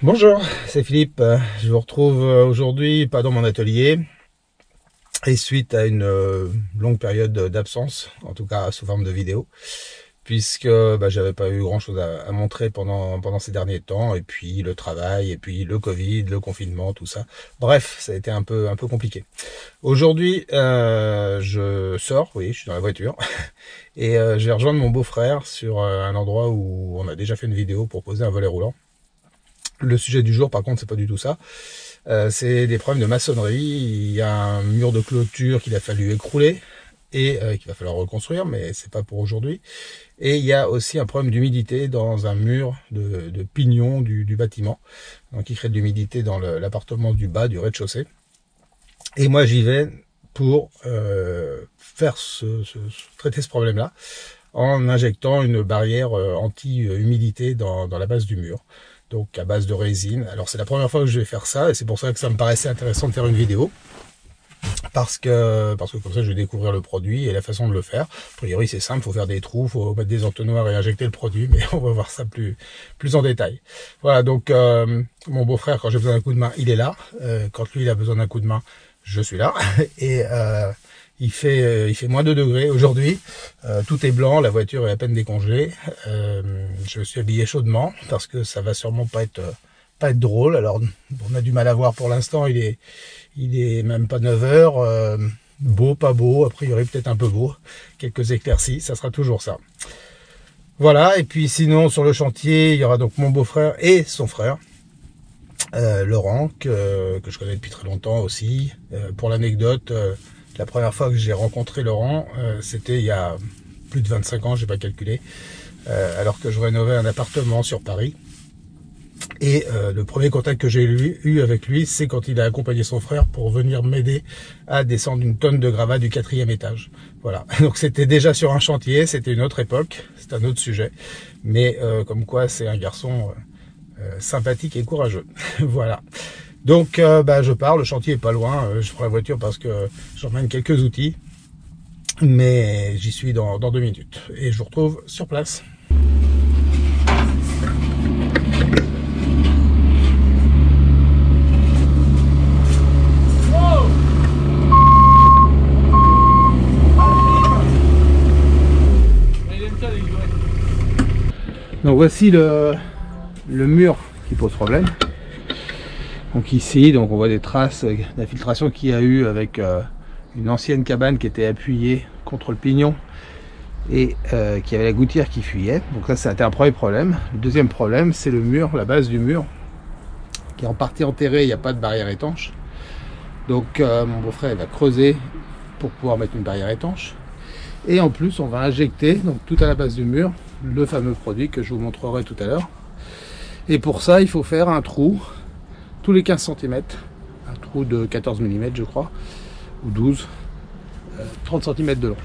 Bonjour, c'est Philippe. Je vous retrouve aujourd'hui pas dans mon atelier et suite à une longue période d'absence, en tout cas sous forme de vidéo, puisque j'avais pas eu grand chose à montrer pendant ces derniers temps, et puis le travail, et puis le Covid, le confinement, tout ça. Bref, ça a été un peu compliqué. Aujourd'hui, je sors, oui, je suis dans la voiture, et je vais rejoindre mon beau-frère sur un endroit où on a déjà fait une vidéo pour poser un volet roulant. Le sujet du jour, par contre, c'est pas du tout ça. C'est des problèmes de maçonnerie. Il y a un mur de clôture qu'il a fallu écrouler et qu'il va falloir reconstruire, mais c'est pas pour aujourd'hui. Et il y a aussi un problème d'humidité dans un mur de pignon du bâtiment, donc il crée de l'humidité dans l'appartement du bas, du rez-de-chaussée. Et moi, j'y vais pour traiter ce problème-là en injectant une barrière anti-humidité dans la base du mur. Donc à base de résine. Alors c'est la première fois que je vais faire ça et c'est pour ça que ça me paraissait intéressant de faire une vidéo. Parce que comme ça je vais découvrir le produit et la façon de le faire. A priori c'est simple, il faut faire des trous, il faut mettre des entonnoirs et injecter le produit, mais on va voir ça plus en détail. Voilà, donc mon beau-frère, quand j'ai besoin d'un coup de main, il est là. Quand lui il a besoin d'un coup de main, je suis là. Et il fait moins 2 degrés aujourd'hui, tout est blanc, la voiture est à peine décongelée. Je me suis habillé chaudement parce que ça va sûrement pas être drôle. Alors on a du mal à voir pour l'instant, il est même pas 9 heures, beau, pas beau, a priori peut-être un peu beau, quelques éclaircies, ça sera toujours ça. Voilà, et puis sinon sur le chantier, il y aura donc mon beau-frère et son frère. Laurent, que je connais depuis très longtemps aussi. Pour l'anecdote, la première fois que j'ai rencontré Laurent, c'était il y a plus de 25 ans, j'ai pas calculé, alors que je rénovais un appartement sur Paris. Et le premier contact que j'ai eu avec lui, c'est quand il a accompagné son frère pour venir m'aider à descendre une tonne de gravats du 4e étage. Voilà, donc c'était déjà sur un chantier, c'était une autre époque, c'est un autre sujet, mais comme quoi c'est un garçon sympathique et courageux. Voilà. Donc je pars, le chantier est pas loin, je prends la voiture parce que j'emmène quelques outils, mais j'y suis dans 2 minutes et je vous retrouve sur place. Donc voici le mur qui pose problème. Donc ici, donc on voit des traces d'infiltration qu'il y a eu avec une ancienne cabane qui était appuyée contre le pignon et qui avait la gouttière qui fuyait. Donc ça, c'était un premier problème. Le deuxième problème, c'est le mur, la base du mur, qui est en partie enterrée, il n'y a pas de barrière étanche. Donc mon beau-frère va creuser pour pouvoir mettre une barrière étanche. Et en plus, on va injecter, donc tout à la base du mur, le fameux produit que je vous montrerai tout à l'heure. Et pour ça, il faut faire un trou tous les 15 cm, un trou de 14 mm je crois, ou 12, 30 cm de long.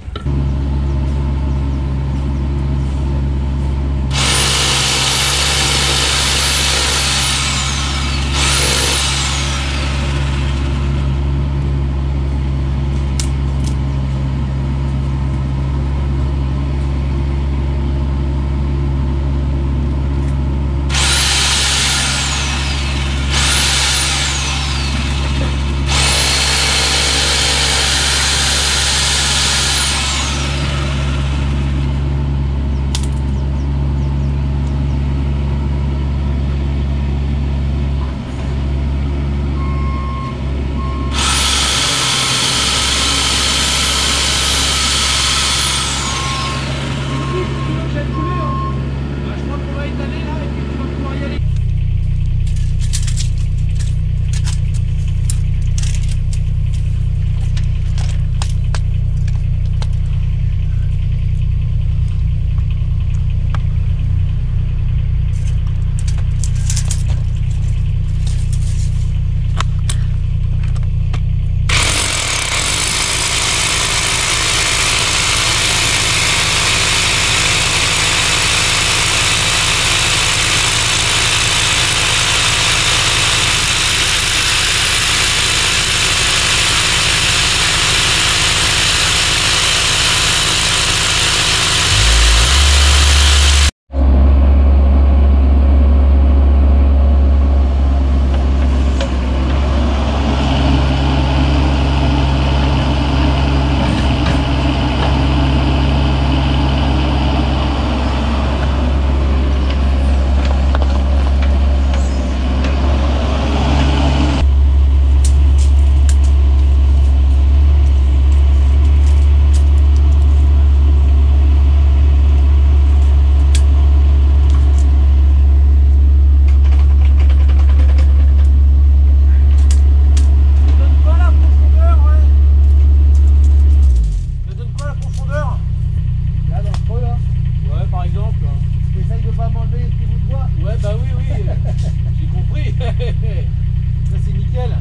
Ça c'est nickel.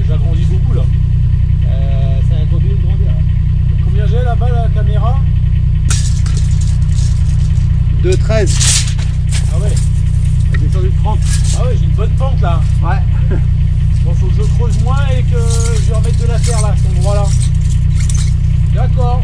J'agrandis beaucoup là. Ça a introduit une grandeur. Combien j'ai là-bas la caméra? 2,13. Ah ouais. Elle est descendue de 30. Ah ouais, j'ai une bonne pente là. Ouais. Bon, faut que je creuse moins et que je remette de la terre là, à cet endroit là. D'accord.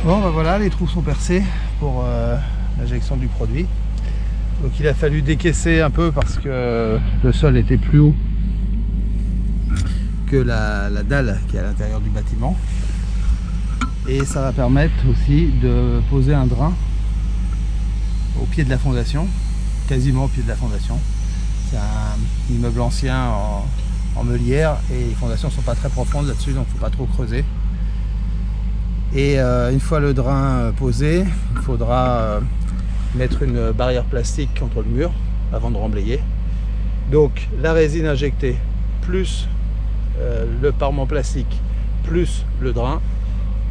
Bon ben voilà, les trous sont percés pour l'injection du produit. Donc il a fallu décaisser un peu parce que le sol était plus haut que la dalle qui est à l'intérieur du bâtiment. Et ça va permettre aussi de poser un drain au pied de la fondation, quasiment au pied de la fondation. C'est un immeuble ancien en meulière et les fondations ne sont pas très profondes là-dessus, donc il ne faut pas trop creuser. Et une fois le drain posé, il faudra mettre une barrière plastique contre le mur avant de remblayer. Donc la résine injectée plus le parement plastique plus le drain.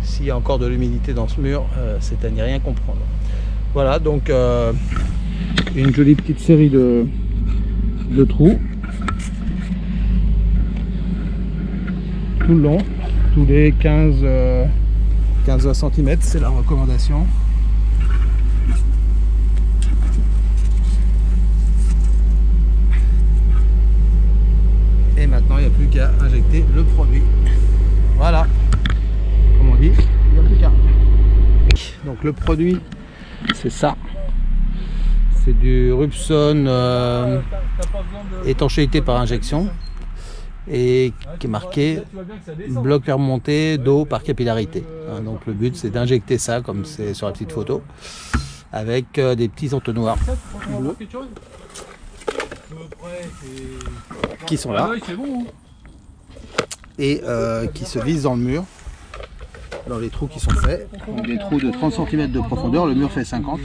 S'il y a encore de l'humidité dans ce mur, c'est à n'y rien comprendre. Voilà, donc une jolie petite série de trous tout le long, tous les 15-20 cm, c'est la recommandation. Et maintenant il n'y a plus qu'à injecter le produit. Voilà, comme on dit, il n'y a plus qu'à. Donc le produit, c'est ça. C'est du Rubson étanchéité par injection et qui est marqué bloc remonté d'eau par capillarité. Donc le but c'est d'injecter ça comme c'est sur la petite photo avec des petits entonnoirs bleus qui sont là et qui se vissent dans le mur, dans les trous qui sont faits. Donc des trous de 30 cm de profondeur, le mur fait 50.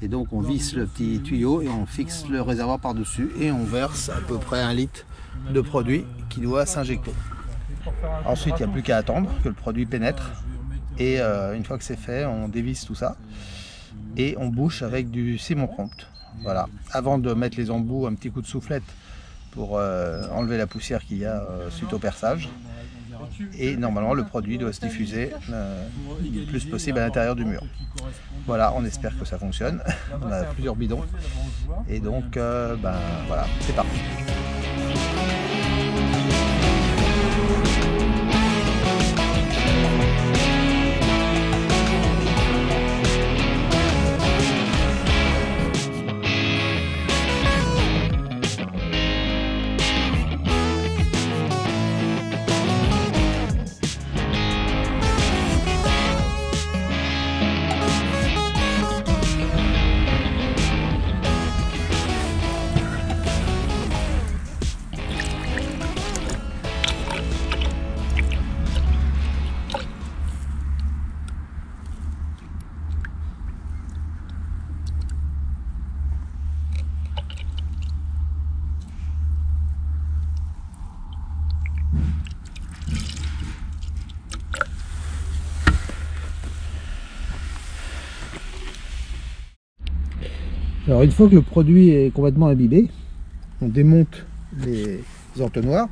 Et donc on visse le petit tuyau et on fixe le réservoir par dessus et on verse à peu près 1 litre de produit qui doit s'injecter. Ensuite il n'y a plus qu'à attendre que le produit pénètre et une fois que c'est fait, on dévisse tout ça et on bouche avec du ciment prompt. Voilà, avant de mettre les embouts, un petit coup de soufflette pour enlever la poussière qu'il y a suite au perçage. Et normalement le produit doit se diffuser le plus possible à l'intérieur du mur. Voilà, on espère que ça fonctionne. On a plusieurs bidons et donc voilà, c'est parti. Alors une fois que le produit est complètement imbibé, on démonte les entonnoirs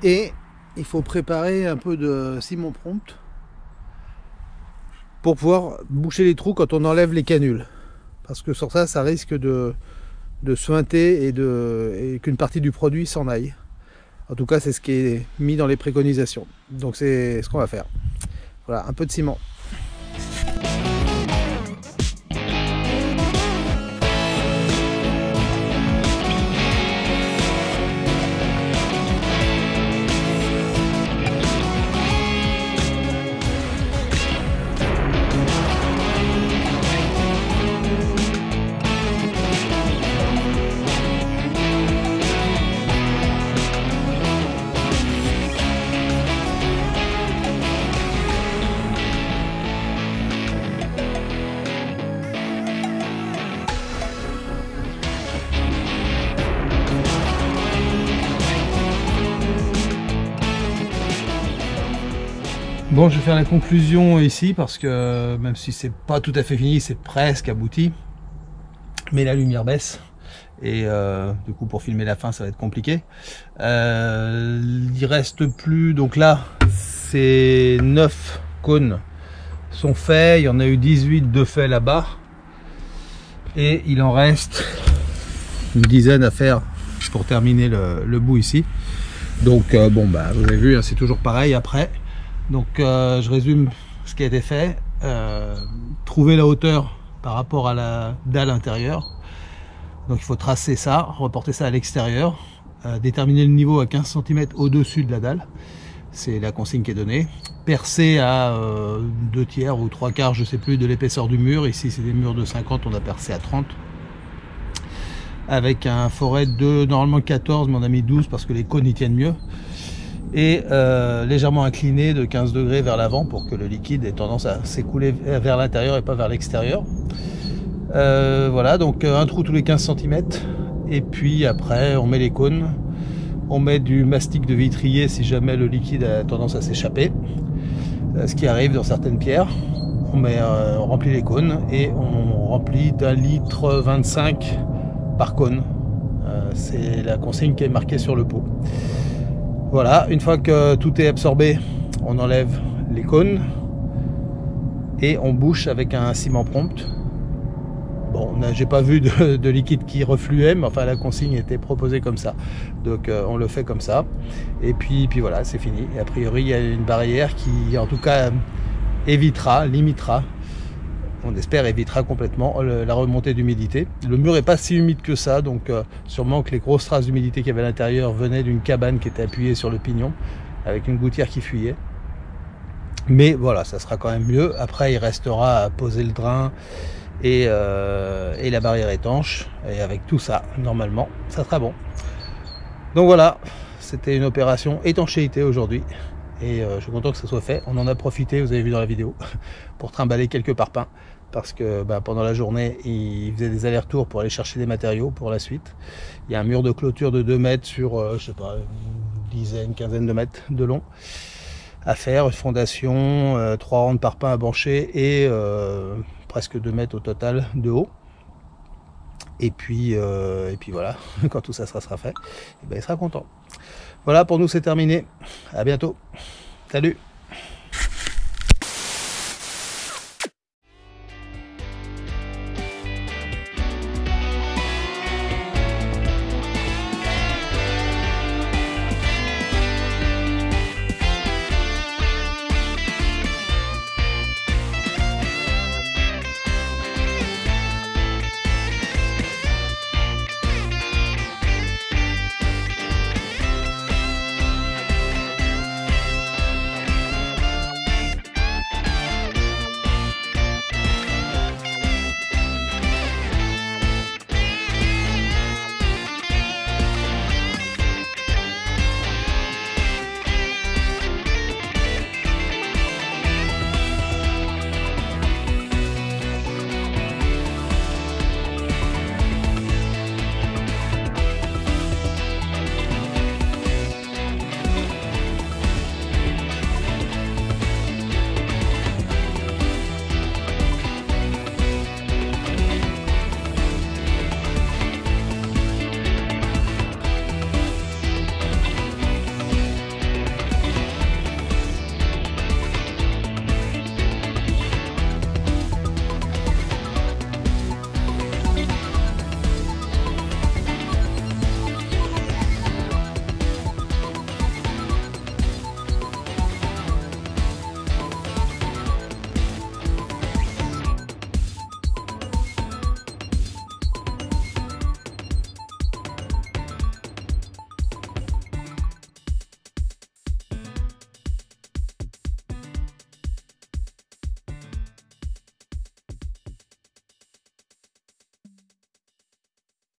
et il faut préparer un peu de ciment prompt pour pouvoir boucher les trous quand on enlève les canules, parce que sur ça, ça risque de suinter et qu'une partie du produit s'en aille. En tout cas, c'est ce qui est mis dans les préconisations. Donc c'est ce qu'on va faire. Voilà, un peu de ciment. Bon, je vais faire la conclusion ici parce que même si c'est pas tout à fait fini, c'est presque abouti. Mais la lumière baisse et du coup pour filmer la fin ça va être compliqué. Il reste plus, donc là ces 9 cônes sont faits, il y en a eu 18 de faits là-bas et il en reste une dizaine à faire pour terminer le bout ici. Donc bon bah vous avez vu, hein, c'est toujours pareil après. Donc je résume ce qui a été fait. Trouver la hauteur par rapport à la dalle intérieure. Donc il faut tracer ça, reporter ça à l'extérieur, déterminer le niveau à 15 cm au-dessus de la dalle. C'est la consigne qui est donnée. Percer à 2 tiers ou 3 quarts, je sais plus, de l'épaisseur du mur. Ici c'est des murs de 50, on a percé à 30. Avec un forêt de normalement 14, mais on a mis 12 parce que les cônes y tiennent mieux. Et légèrement incliné de 15 degrés vers l'avant pour que le liquide ait tendance à s'écouler vers l'intérieur et pas vers l'extérieur. Voilà, donc un trou tous les 15 cm et puis après on met les cônes, on met du mastic de vitrier si jamais le liquide a tendance à s'échapper, ce qui arrive dans certaines pierres. On remplit les cônes et on remplit d'1,25 litre par cône. C'est la consigne qui est marquée sur le pot. Voilà, une fois que tout est absorbé, on enlève les cônes et on bouche avec un ciment prompt. Bon, j'ai pas vu de liquide qui refluait, mais enfin la consigne était proposée comme ça. Donc on le fait comme ça. Et puis voilà, c'est fini. Et a priori, il y a une barrière qui, en tout cas, limitera, on espère évitera complètement la remontée d'humidité. Le mur n'est pas si humide que ça, donc sûrement que les grosses traces d'humidité qu'il y avait à l'intérieur venaient d'une cabane qui était appuyée sur le pignon, avec une gouttière qui fuyait. Mais voilà, ça sera quand même mieux. Après, il restera à poser le drain et la barrière étanche. Et avec tout ça, normalement, ça sera bon. Donc voilà, c'était une opération étanchéité aujourd'hui. Et je suis content que ça soit fait. On en a profité, vous avez vu dans la vidéo, pour trimballer quelques parpaings. Parce que pendant la journée, il faisait des allers-retours pour aller chercher des matériaux pour la suite. Il y a un mur de clôture de 2 mètres sur, je sais pas, une quinzaine de mètres de long à faire. Une fondation, 3 rangs de parpaings à bancher et presque 2 mètres au total de haut. Et puis voilà, quand tout ça sera fait, il sera content. Voilà, pour nous c'est terminé. À bientôt. Salut!